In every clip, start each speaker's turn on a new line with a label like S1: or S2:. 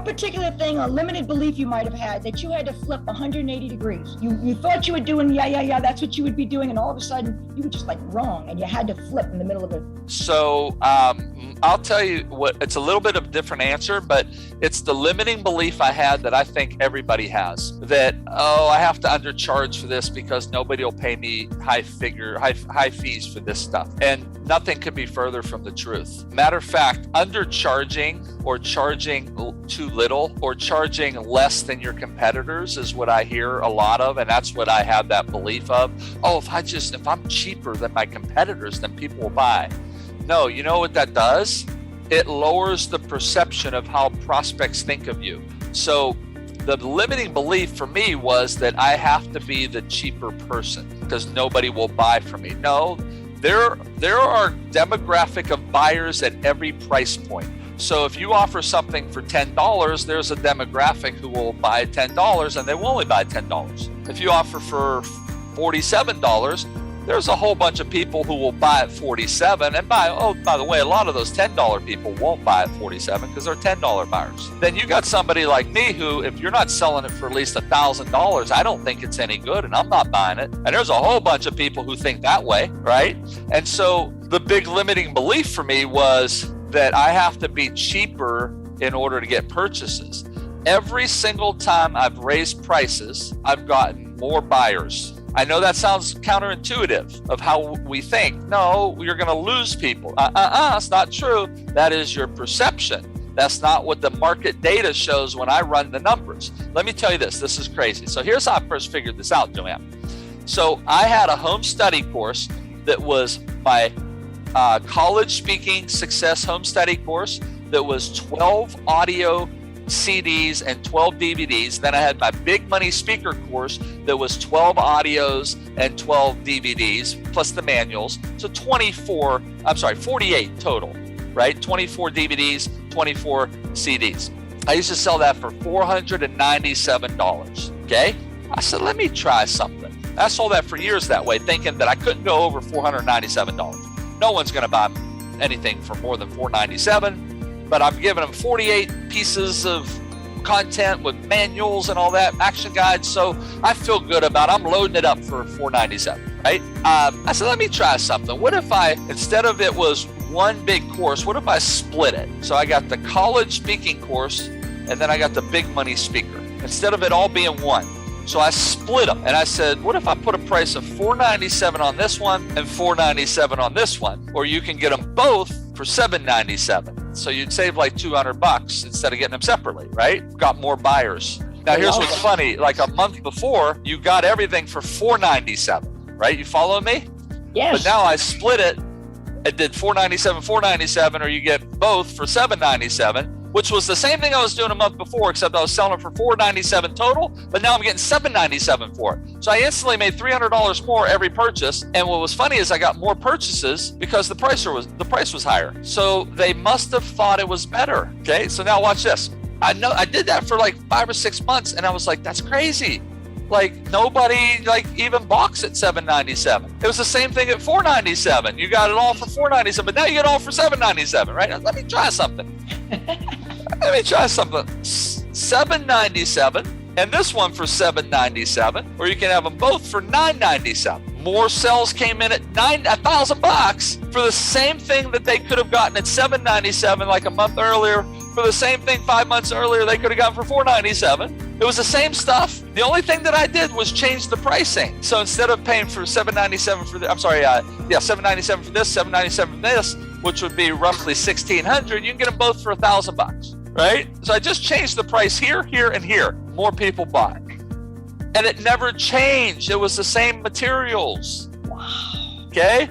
S1: what particular thing, a limited belief you might have had that you had to flip 180 degrees? You thought you were doing, yeah, that's what you would be doing. And all of a sudden you were just like wrong and you had to flip in the middle of it.
S2: So I'll tell you what, it's a little bit of a different answer, but it's the limiting belief I had that I think everybody has, that, I have to undercharge for this because nobody will pay me high fees for this stuff. And nothing could be further from the truth. Matter of fact, undercharging or charging too little or charging less than your competitors is what I hear a lot of. And that's what I have that belief of. If I'm cheaper than my competitors, then people will buy. No, you know what that does? It lowers the perception of how prospects think of you. So the limiting belief for me was that I have to be the cheaper person because nobody will buy from me. No, there are demographic of buyers at every price point. So if you offer something for $10, there's a demographic who will buy $10 and they will only buy $10. If you offer for $47, there's a whole bunch of people who will buy at $47 and by the way, a lot of those $10 people won't buy at $47 because they're $10 buyers. Then you got somebody like me who, if you're not selling it for at least $1,000, I don't think it's any good and I'm not buying it. And there's a whole bunch of people who think that way, right? And so the big limiting belief for me was that I have to be cheaper in order to get purchases. Every single time I've raised prices, I've gotten more buyers. I know that sounds counterintuitive of how we think. No, you're going to lose people. It's not true. That is your perception. That's not what the market data shows when I run the numbers. Let me tell you this. This is crazy. So here's how I first figured this out, Joanne. So I had a home study course that was my college speaking success home study course that was 12 audio CDs and 12 DVDs. Then I had my big money speaker course that was 12 audios and 12 DVDs plus the manuals. So 48 total, right? 24 DVDs, 24 CDs. I used to sell that for $497, okay? I said, let me try something. I sold that for years that way, thinking that I couldn't go over $497. No one's gonna buy anything for more than $497. But I'm giving them 48 pieces of content with manuals and all that, action guides. So I feel good about it. I'm loading it up for $497, right? I said, let me try something. What if instead of it was one big course, what if I split it? So I got the college speaking course and then I got the big money speaker instead of it all being one. So I split them and I said, what if I put a price of $497 on this one and $497 on this one? Or you can get them both for $797. So you'd save like $200 instead of getting them separately, right? Got more buyers. Now here's what's funny. Like a month before, you got everything for $497, right? You follow me?
S1: Yes.
S2: But now I split it and did $497, or you get both for $797. Which was the same thing I was doing a month before, except I was selling it for $497 total, but now I'm getting $797 for it. So I instantly made $300 more every purchase. And what was funny is I got more purchases because the price was higher. So they must have thought it was better. Okay, so now watch this. I know I did that for like 5 or 6 months, and I was like, that's crazy. Like nobody even balks at $797. It was the same thing at $497. You got it all for $497, but now you get it all for $797, right? Let me try something. $797 and this one for $797, or you can have them both for $997. More sales came in at $1,000 for the same thing that they could have gotten at $797 like a month earlier. For the same thing 5 months earlier, they could have gotten for $497. It was the same stuff. The only thing that I did was change the pricing. So instead of paying for $797 for $797 for this, $797 for this, which would be roughly $1,600, you can get them both for $1,000, right? So I just changed the price here, here, and here. More people buy. And it never changed. It was the same materials. Wow. Okay?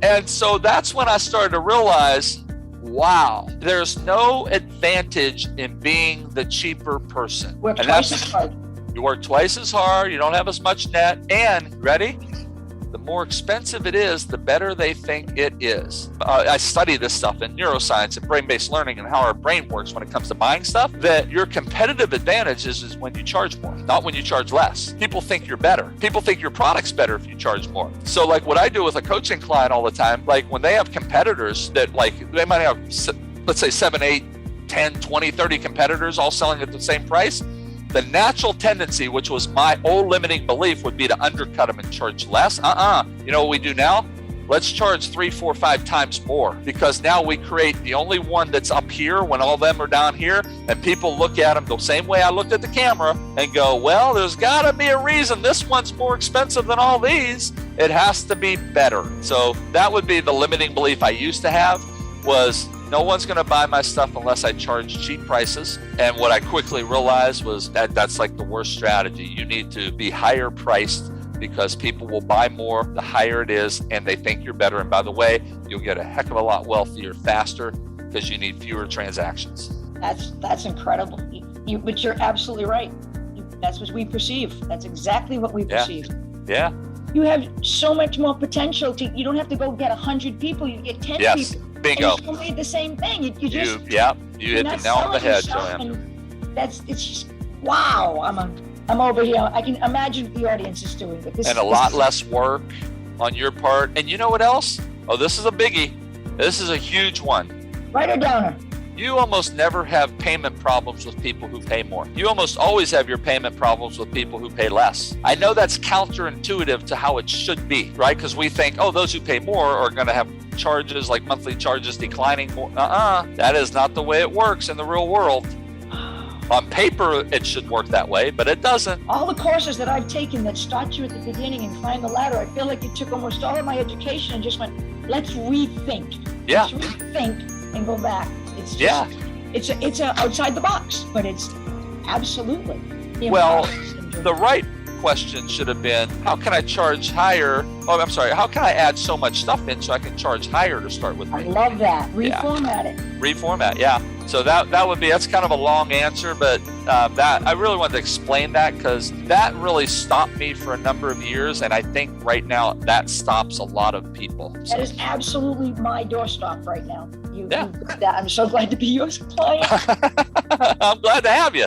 S2: And so that's when I started to realize, wow, there's no advantage in being the cheaper person.
S1: Work twice as hard.
S2: You work twice as hard, you don't have as much net, and, ready? The more expensive it is, the better they think it is. I study this stuff in neuroscience and brain-based learning and how our brain works when it comes to buying stuff, that your competitive advantage is when you charge more, not when you charge less. People think you're better. People think your product's better if you charge more. So like what I do with a coaching client all the time, like when they have competitors that like, they might have, let's say 7, 8, 10, 20, 30 competitors all selling at the same price, the natural tendency, which was my old limiting belief, would be to undercut them and charge less. You know what we do now? Let's charge 3, 4, 5 times more, because now we create the only one that's up here when all of them are down here, and people look at them the same way I looked at the camera and go, well, there's got to be a reason this one's more expensive than all these. It has to be better. So that would be the limiting belief I used to have, was no one's going to buy my stuff unless I charge cheap prices. And what I quickly realized was that that's like the worst strategy. You need to be higher priced, because people will buy more the higher it is, and they think you're better. And by the way, you'll get a heck of a lot wealthier faster because you need fewer transactions.
S1: That's incredible. But you're absolutely right. That's what we perceive. That's exactly what we perceive.
S2: Yeah.
S1: You have so much more potential. You don't have to go get 100 people. You get 10 people.
S2: Bingo.
S1: And you still made the same thing. You hit
S2: the nail on the head, Joanne.
S1: It's just, wow. I'm over here. I can imagine what the audience is doing. But
S2: a lot less work on your part. And you know what else? Oh, this is a biggie. This is a huge one.
S1: Writer downer.
S2: You almost never have payment problems with people who pay more. You almost always have your payment problems with people who pay less. I know that's counterintuitive to how it should be, right? Because we think, oh, those who pay more are going to have charges, like monthly charges declining more. That is not the way it works in the real world. On paper, it should work that way, but it doesn't.
S1: All the courses that I've taken that start you at the beginning and climb the ladder, I feel like it took almost all of my education and just went, let's rethink.
S2: Yeah.
S1: Let's rethink and go back. It's just, it's a outside the box, but it's absolutely.
S2: Well, the right question should have been, how can I charge higher? Oh, I'm sorry. How can I add so much stuff in so I can charge higher to start with?
S1: I love that. Reformat it.
S2: Reformat, yeah. So that's kind of a long answer, but that I really wanted to explain that, because that really stopped me for a number of years, and I think right now that stops a lot of people. So.
S1: That is absolutely my doorstop right now. I'm so glad to be your client.
S2: I'm glad to have you.